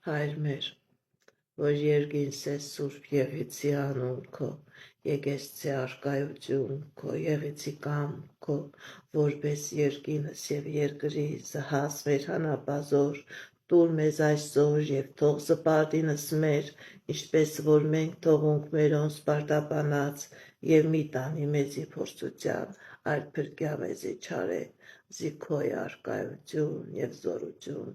Հայր մեր, որ երկինս ես Սուրբ Եղեցի անուն քո, եկեցցի արկայություն քո, եղեցի կամ քո, որպես երկինս և երկրի զհաս մեր հանապազոր, տուր մեզ այսօր և թող զպարտինս մեր, ինչպես որ մենք թողունք մերոնց պարտապանած և մի տանի մեզի փորձության, այլ փրկյա մեզի չարե, զիքոյ արկայություն և զորություն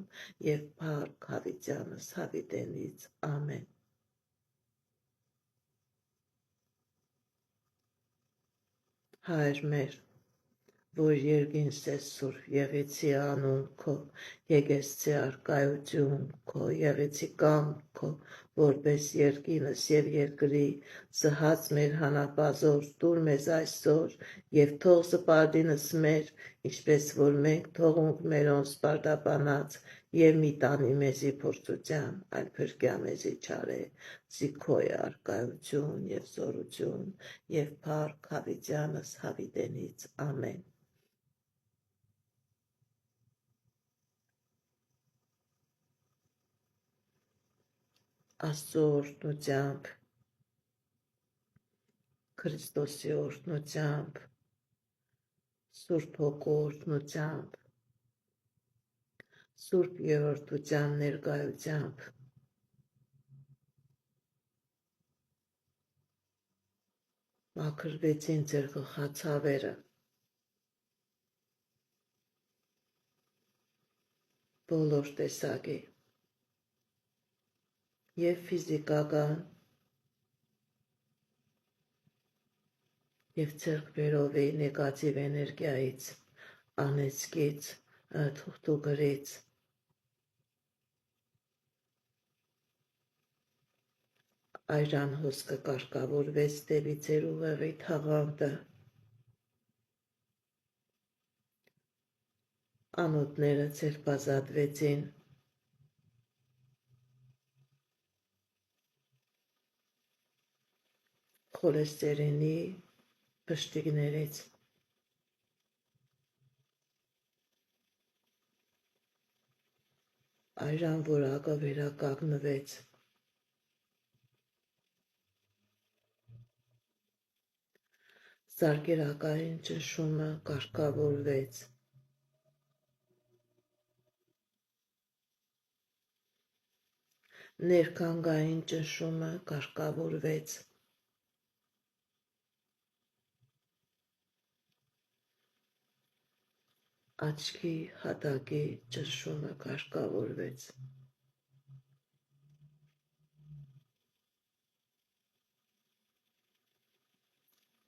և փառք հավիտյանս հավիտենից, ամեն։ Հայր մեր, որ երկինս ես Սուրբ Եղեցի անուն քո, եկեցցի արկայություն քո, եղեցի կամ քո, որպես երկինս և երկրի զհաց մեր հանապազոր, տուր մեզ այսօր և թող զպարտինս մեր, ինչպես որ մենք թողունք մերոնց պարտապանած և մի տանի մեզի փորձության, այլ փրկյա մեզի չարե, զիքոյ արկայություն և զորություն և փառք հավիտյանս հավիտենից, ամեն։ Աստծո օրհնությամբ, Քրիստոսի օրհնությամբ, Սուրբ Հոգու օրհնությամբ, Սուրբ Երրորդության ներկայությամբ, մաքրվեցին ձեր գլխացավերը, բոլոր տեսակի և ֆիզիկական և ձեռքբերովի նեգատիվ էներգիայից, անեծքից, թուղթուկրից, այրան հոսքը կարգավորվեց դեպի ձեր ուղեղի թաղանթը, անոթները ձերբազատվեցին, խոլեստերինի փշտիկներից, այրան որակը վերականգնվեց, զարկերակային ճնշումը կարգավորվեց, ներքանգային ճնշումը կարգավորվեց, աչքի հատակի ճնշումը կարգավորվեց,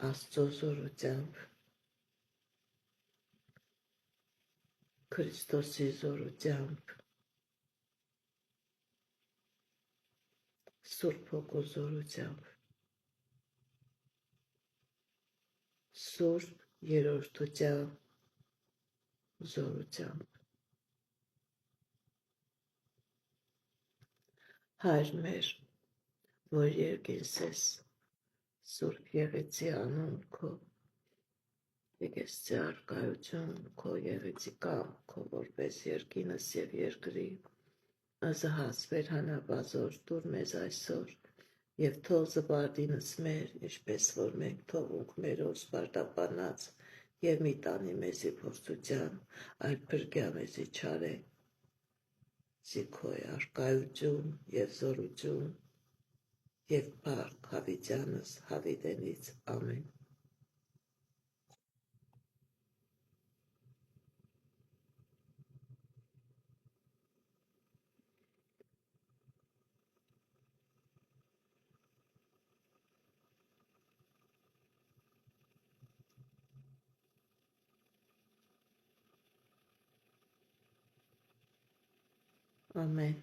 Աստծո զորությամբ, Քրիստոսի զորությամբ, Սուրբ Հոգու զորությամբ, Սուրբ Երրորդության զորությամբ։ Հայր մեր, որ երկինս ես, Սուրբ Եղեցի անուն քո, եկեցցի արկայություն քո, եղեցի կամ քո, որպես երկինս և երկրի զհաս մեր հանապազոր, տուր մեզ այսօր և թող զպարտինս մեր, ինչպես որ մենք թողունք մերոնց պարտապանած և մի տանի մեզի փորձության, այլ փրկյա մեզի չարե, զիքոյ արկայություն և զորություն և փառք հավիտյանս հավիտենից, ամեն։ Ամեն։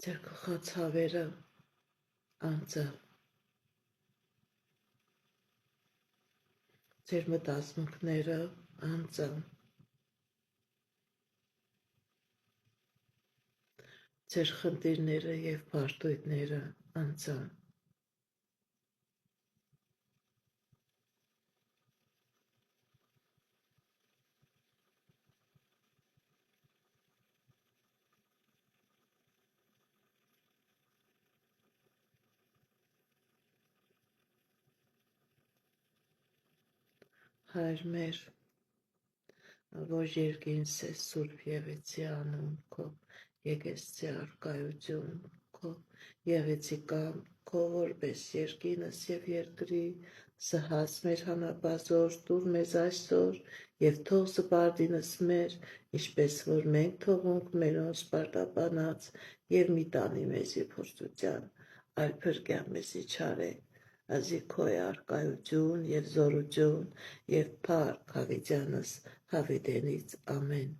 ձեր գլխացավերը անձը, ձեր մտածմունքները անձը, ձեր խնդիրները եւ բարդույթները անձը, Հայր մեր, որ երկինս է Սուրբ Եղեցի անուն քո, եկեցի արկայություն քո, եղեցի կամ քո որպես երկինս եւ երկրի, սհաց մեր հանապազոր տուր մեզ այսօր եւ թող սպարդինս մեր, ինչպես որ մենք թողունք մերոնց պարտապանած եւ մի տանի մեզի փորձության, այլ փրկյան մեզի չարեք, Ազի քո է արկայություն եւ զորություն եւ փառք հավիտյանս հավիտենից ամեն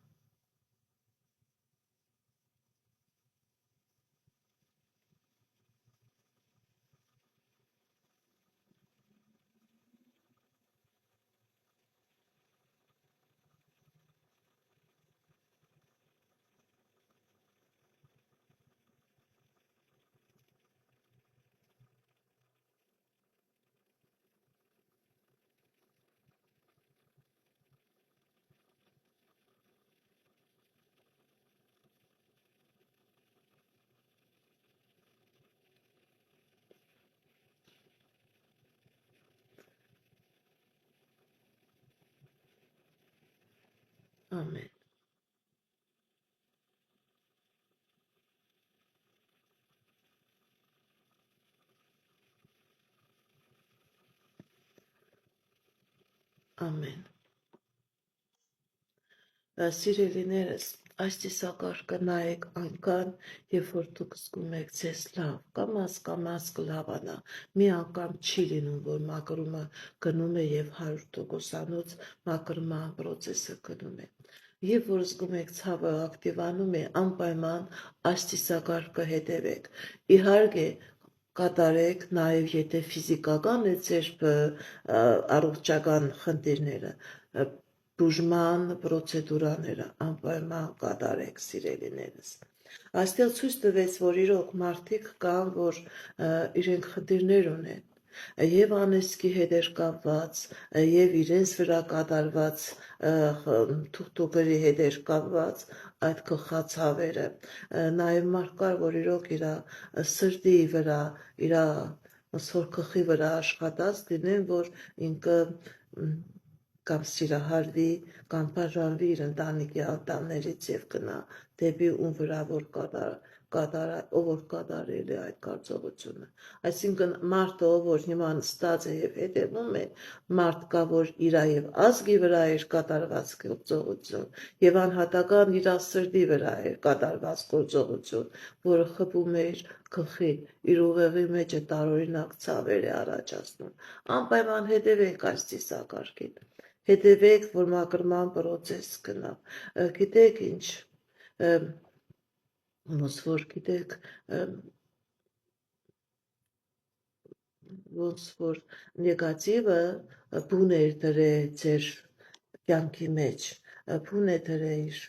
ամեն ամեն Սիրելիներս, այս տեսակարգը նայեք անգամ, երբ որ դուք զգում եք ձեզ լավ, կամաց կլավանա, մի անգամ չի լինում, որ մակրումը գնում է եւ 100%-անոց մակրման պրոցեսը գնում է։ Երբ որ զգում եք ցավը ակտիվանում է, անպայման այս տեսակարգը հետևեք։ Իհարկե, կատարեք նաև եթե ֆիզիկական է ձեր առողջական խնդիրները, բուժման պրոցեդուրաները անպայման կատարեք սիրելիներս։ Այստեղ ցույց տվեց, որ իրոք մարդիկ կան, որ իրենք խնդիրներ ունեն եւ անեսքի հետ էր կապված եւ իրենց վրա կատարված թուղթուկերի հետ էր կապված այդ գլխացավերը նաեւ մարդ կար, որ իրոք իր սրտի վրա իր սոր գլխի վրա աշխատած լինեն, որ ինքը կամ սիրահարվի, կամ բաժանվի իր ընտանիքի անդամներից եւ գնա դեպի ում վրա որ ով որ կատարել է այդ գործողությունը։ Այսինքն մարդը, ով որ հիմա նստած է եւ հետևում է, մարդ կա, որ իր եւ ազգի վրա էր կատարված գործողություն եւ անհատական իր սրտի վրա էր կատարված գործողություն, որը խփում էր գլխի, իր ուղեղի մեջ տարօրինակ ցավեր է առաջացնում։ Անպայման հետևենք այս ծիսակարգին։ Հետևեք, որ մակրման պրոցես գնա։ Գիտեք ինչ, ոնց որ գիտեք, ոնց որ նեգատիվը բուն էր դրել ձեր կյանքի մեջ, բուն է դրել իր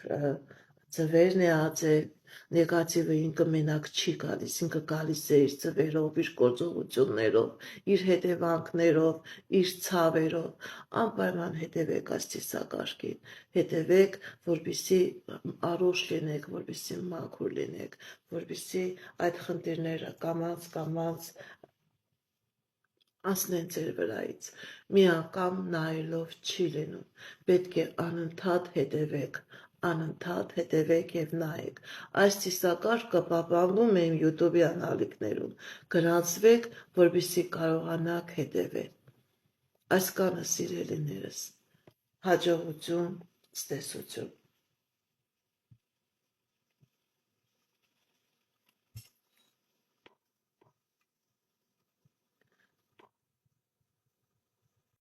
ձվերն է ածել, նեգատիվը ինքը մենակ չի գալիս, ինքը գալիս է իր ձվերով, իր գործողություններով, իր հետևանքներով, իր ցավերով, անպայման հետևեք այս ծիսակարգին, հետևեք, որպեսզի առողջ լինեք, որպեսզի մաքուր լինեք, որպեսզի այդ խնդիրները կամաց անցնեն ձեր վրայից, մի անգամ նայելով չի լինում, պետք է անընդհատ հետևեք եւ նայեք։ Այս ծիսակարգը պահպանվում է իմ YouTube-ի անալիքներում, գրանցվեք, որպեսզի կարողանաք հետևել։ Այսքանը սիրելիներս, հաջողություն, ցտեսություն։